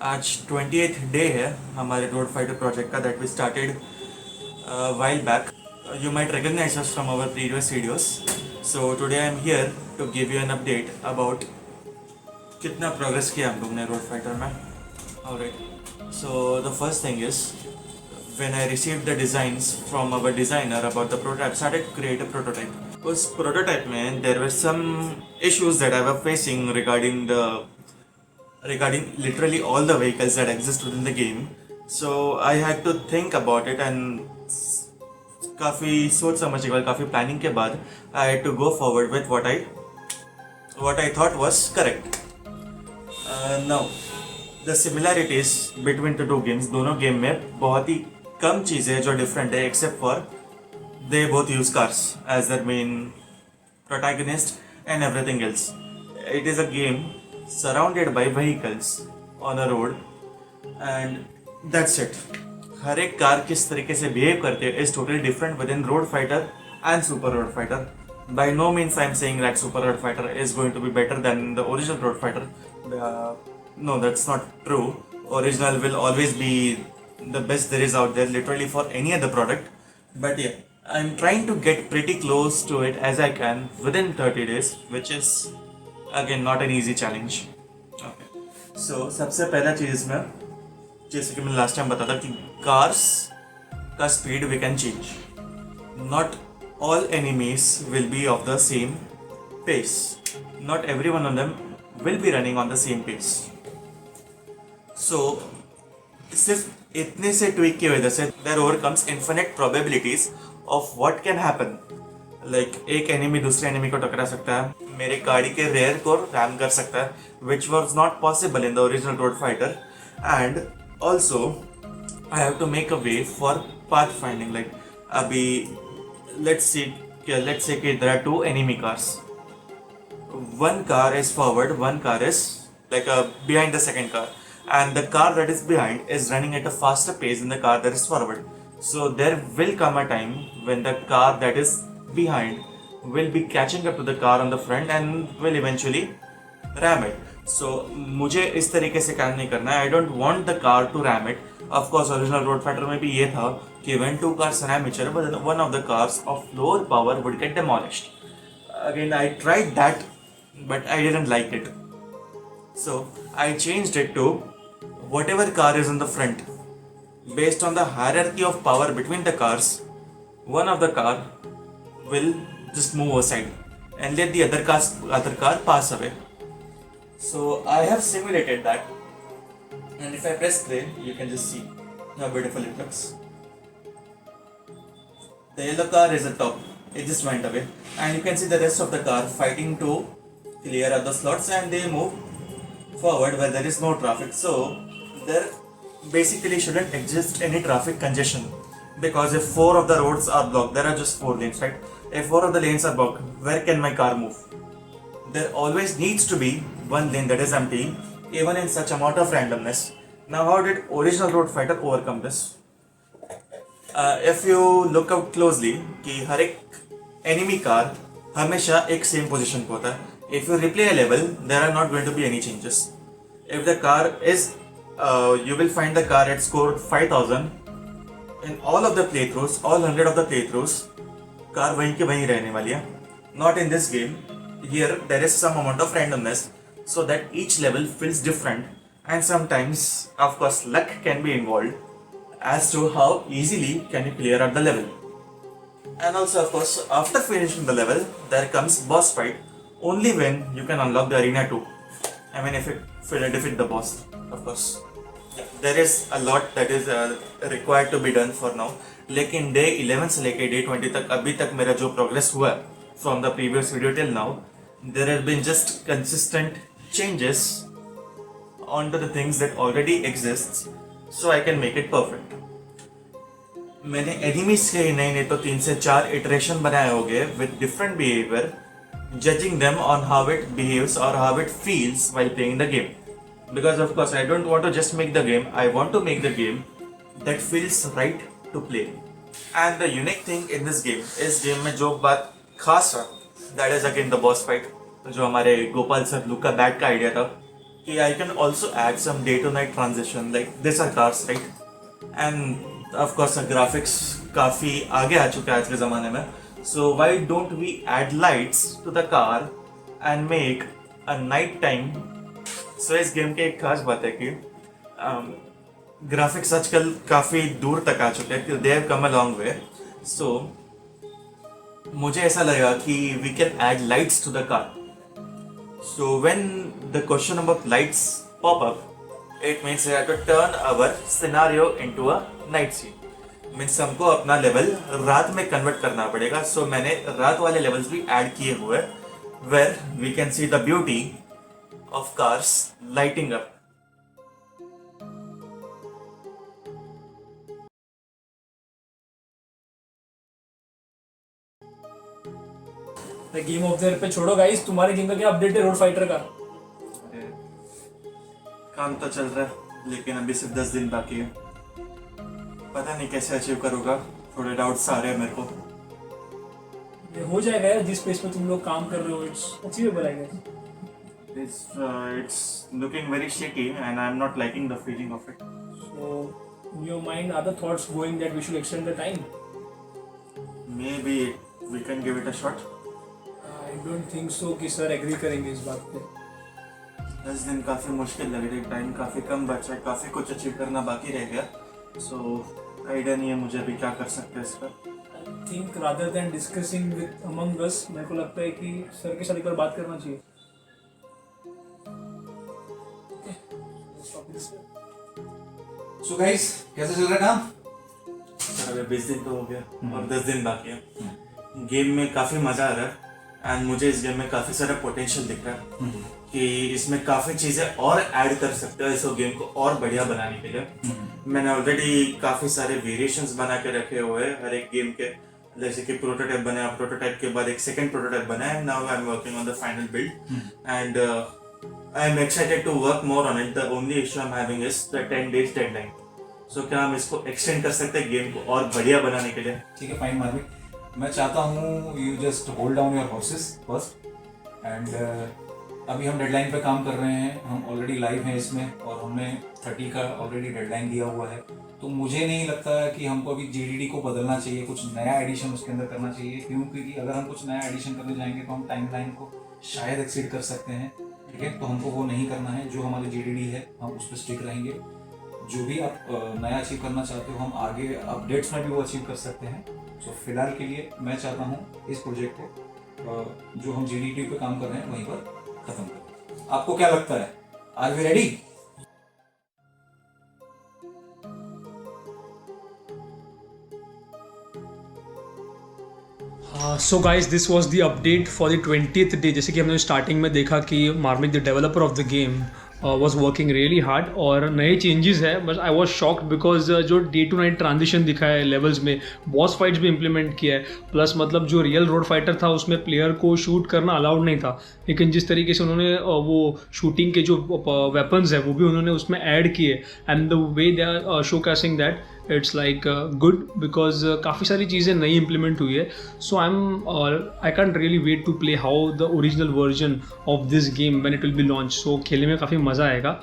आज 28th day है हमारे रोड फाइटर प्रोजेक्ट का that we started while back. You might recognize us from our previous videos. So today I am here to give you an update about कितना progress किया हम लोग ने road Fighter में. Alright. So the first thing is when I received the designs from our designer about the prototype, started to create a prototype. उस prototype में there were some issues that I was facing regarding literally all the vehicles that exist within the game. So I had to think about it and काफ़ी सोच समझ के बाद काफ़ी planning के बाद I had to go forward with what I thought was correct. Now the similarities between the two games, दोनों game में बहुत ही कम चीज़ें हैं जो डिफरेंट है except for they both use cars as their main protagonist and everything else. It is a game surrounded by vehicles on a road and that's it. हर एक car किस तरीके से बिहेव करते हैं is totally different within Road Fighter and Super Road Fighter. By no means I am saying that Super Road Fighter is going to be better than the original Road Fighter. No, that's not true. Original will always be the best there is out there, literally for any other product. But yeah, I'm trying to get pretty close to it as I can within 30 days, which is again not an easy challenge. Okay. So सबसे पहला चीज़ में जैसे कि मैंने last time बताया था कि cars का speed we can change. Not all enemies will be of the same pace. Not every one of them will be running on the same pace. So सिर्फ इतने से ट्विक की वजह से there overcomes infinite probabilities of what can happen. Like एक enemy दूसरे enemy को टकरा सकता है, मेरे गाड़ी के रेयर को रैम कर सकता है, which was not possible in the original Road Fighter. And also I have to make a way for path finding. Like abhi let's say there are two enemy cars. One car is forward, one car is like behind the second car, and the car that is behind is running at a faster pace than the car that is forward. So there will come a time when the car that is behind will be catching up to the car on the front and will eventually ram it. So मुझे इस तरीके से काम नहीं करना है. I don't want the car to ram it. Of course original Road Fighter में भी ये था कि when two cars ram each other, but one of the cars of lower power would get demolished. Again, I tried that, but I didn't like it. So I changed it to whatever car is in the front. Based on the hierarchy of power between the cars, one of the car will just move aside and let the other car pass away. So I have simulated that, and if I press play, you can just see how beautiful it looks. The yellow car is at top, it just went away, and you can see the rest of the car fighting to clear out the slots, and they move forward where there is no traffic. So there basically shouldn't exist any traffic congestion, because if 4 of the roads are blocked, there are just 4 lanes, right? If 4 of the lanes are blocked, where can my car move? There always needs to be one lane that is empty, even in such amount of randomness. Now, how did original road fighter overcome this? If you look out closely, कि हर एक enemy car हमेशा एक same position पे होता है. If you replay a level, there are not going to be any changes. If the car is, you will find the car at score 5000 in all of the playthroughs, all 100 of the playthroughs, car वहीं के वहीं रहने वाली है. Not in this game. Here there is some amount of randomness, so that each level feels different, and sometimes of course luck can be involved as to how easily can you clear out the level. And also of course after finishing the level there comes boss fight, only when you can unlock the arena 2. I mean if you defeat the boss, of course. There is a lot that is required to be done for now. लेकिन day 11 से लेके day 20 तक अभी तक मेरा जो progress हुआ है from the previous video till now, there have been just consistent changes onto the things that already exists, so I can make it perfect. मैंने enemies के ही नहीं तो 3 से 4 iteration बनाए होंगे with different behavior, judging them on how it behaves or how it feels while playing the game. Because of course I don't want to just make the game, I want to make the game that feels right to play. And the unique thing in this game, इस game में जो बात खास है, that is again the boss fight. जो हमारे Gopal sir लुका bat का idea था कि I can also add some day to night transition, like these are cars, right? And of course graphics काफ़ी आगे आ चुके हैं आज के ज़माने में, so why don't we add lights to the car and make a night time? So इस game की एक खास बात है कि ग्राफिक्स आजकल काफ़ी दूर तक आ चुके हैं, they have come a long way. सो मुझे ऐसा लगा कि we can add lights to the car. So when the question about lights pop up, it means we have to turn our scenario into a night scene. Means हमको अपना level रात में convert करना पड़ेगा. So मैंने रात वाले levels भी ऐड किए हुए, where we can see the beauty of cars lighting up. Game of the year पे छोड़ो गाइस, तुम्हारे गेम का क्या अपडेट है रोड फाइटर का? काम तो चल रहा है, लेकिन अभी सिर्फ 10 दिन बाकी है. पता नहीं कैसे अचीव करूँगा, थोड़े डाउट्स आ रहे हैं मेरे को. ये हो जाएगा यार, जिस पेस पे तुम लोग काम कर रहे हो, it's achievable I guess. It's looking very shaky and I'm not liking the feeling of it. So in your mind are the thoughts going that we should extend the time? Maybe we can give it a shot. I don't think so कि sir agree करेंगे इस बात पे. 10 दिन काफ़ी मुश्किल लग रही है, टाइम काफ़ी कम बचा है, काफ़ी कुछ अचीव करना बाकी रह गया. सो आइडिया नहीं है मुझे अभी क्या कर सकते हैं इस पर. I think rather than discussing with among us, मेरे को लगता है कि सर के साथ एक बार बात करना चाहिए. So guys, कैसा चल रहा है काम? सर अभी 20 दिन तो हो गया और 10 दिन बाकी है. गेम में काफ़ी मज़ा आ रहा है एंड मुझे इस गेम में काफ़ी सारा पोटेंशियल दिख रहा है कि इसमें काफ़ी चीज़ें और ऐड कर सकते हैं इस गेम को और बढ़िया बनाने के लिए. मैंने ऑलरेडी काफ़ी सारे वेरिएशंस बना के रखे हुए हैं हर एक गेम के, जैसे कि प्रोटोटाइप बनाया, प्रोटोटाइप के बाद एक सेकंड प्रोटोटाइप बनाया, now I am working on the final build and I am excited to work more on it. The only issue I am having is the 10 days deadline. So क्या हम इसको extend कर सकते हैं game को और बढ़िया बनाने के लिए? ठीक है, फाइन मार्मिक. मैं चाहता हूँ you just hold down your horses first and अभी हम डेडलाइन पे काम कर रहे हैं. हम ऑलरेडी लाइव हैं इसमें और हमने 30 का ऑलरेडी डेडलाइन दिया हुआ है. तो मुझे नहीं लगता है कि हमको अभी GDD को बदलना चाहिए, कुछ नया एडिशन उसके अंदर करना चाहिए, क्योंकि अगर हम कुछ नया एडिशन करने जाएंगे तो हम टाइमलाइन को शायद एक्सीड कर सकते हैं. ठीक है, तो हमको वो नहीं करना है. जो हमारी GDD है हम उस पर स्टिक रहेंगे. जो भी आप नया अचीव करना चाहते हो हम आगे अपडेट्स में भी वो अचीव कर सकते हैं. सो फिलहाल के लिए मैं चाहता हूँ इस प्रोजेक्ट को जो हम GDD पे काम कर रहे हैं वहीं पर खत्म करें. आपको क्या लगता है? Are we ready? So guys this was the update for the 20th day. जैसे कि हमने स्टार्टिंग में देखा कि Marmik the developer of the game was working really hard और नए चेंजेस है. बस आई वॉज शॉक्ड बिकॉज जो डे टू नाइट ट्रांजिशन दिखा है लेवल्स में, बॉस फाइट्स भी इम्प्लीमेंट किया है. प्लस मतलब जो रियल रोड फाइटर था उसमें प्लेयर को शूट करना अलाउड नहीं था, लेकिन जिस तरीके से उन्होंने वो शूटिंग के जो वेपन्स है वो भी उन्होंने उसमें ऐड किए and the way they are showcasing that it's like good because काफ़ी सारी चीज़ें नई इम्प्लीमेंट हुई है. So I can't really wait to play how the original version of this game when it will be launch. So खेलने में काफ़ी मज़ा आएगा.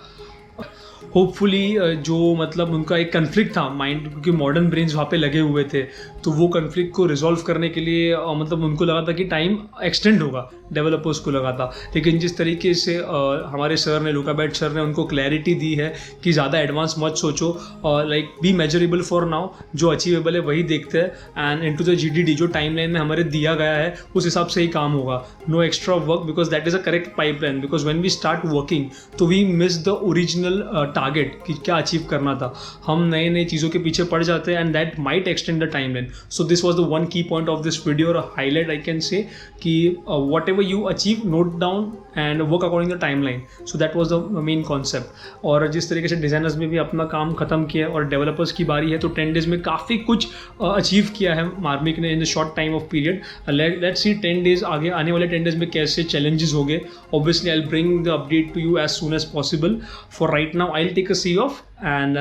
होपफुली जो मतलब उनका एक कन्फ्लिक्ट था माइंड, क्योंकि मॉडर्न ब्रेन्स वहाँ पे लगे हुए थे, तो वो कन्फ्लिक्ट को रिजॉल्व करने के लिए मतलब उनको लगा था कि टाइम एक्सटेंड होगा, डेवलपर्स को लगा था. लेकिन जिस तरीके से हमारे सर ने, लुकाबैट सर ने उनको क्लैरिटी दी है कि ज़्यादा एडवांस मत सोचो, like B measurable for now, जो अचीवेबल है वही देखते हैं एंड इनटू द GDD जो टाइमलाइन में हमारे दिया गया है उस हिसाब से ही काम होगा. No extra work because that is a correct pipeline. Because when we start working तो we miss the original target कि क्या अचीव करना था. हम नए नए चीज़ों के पीछे पड़ जाते हैं and that might extend the timeline. So this was the one की पॉइंट ऑफ दिस वीडियो और हाईलाइट आई कैन से कि what ever you achieve note down and work according the timeline. So that was the main concept. और जिस तरीके से designers ने भी अपना काम खत्म किया और डेवलपर्स की बारी है, तो 10 days में काफ़ी कुछ अचीव किया है मार्मिक ने in the short time of period. Let's see 10 days आगे आने वाले 10 days में कैसे चैलेंजेस होंगे. Obviously I will bring the update to you as soon as possible. For right now I will take a see off and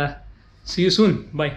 see you soon. Bye.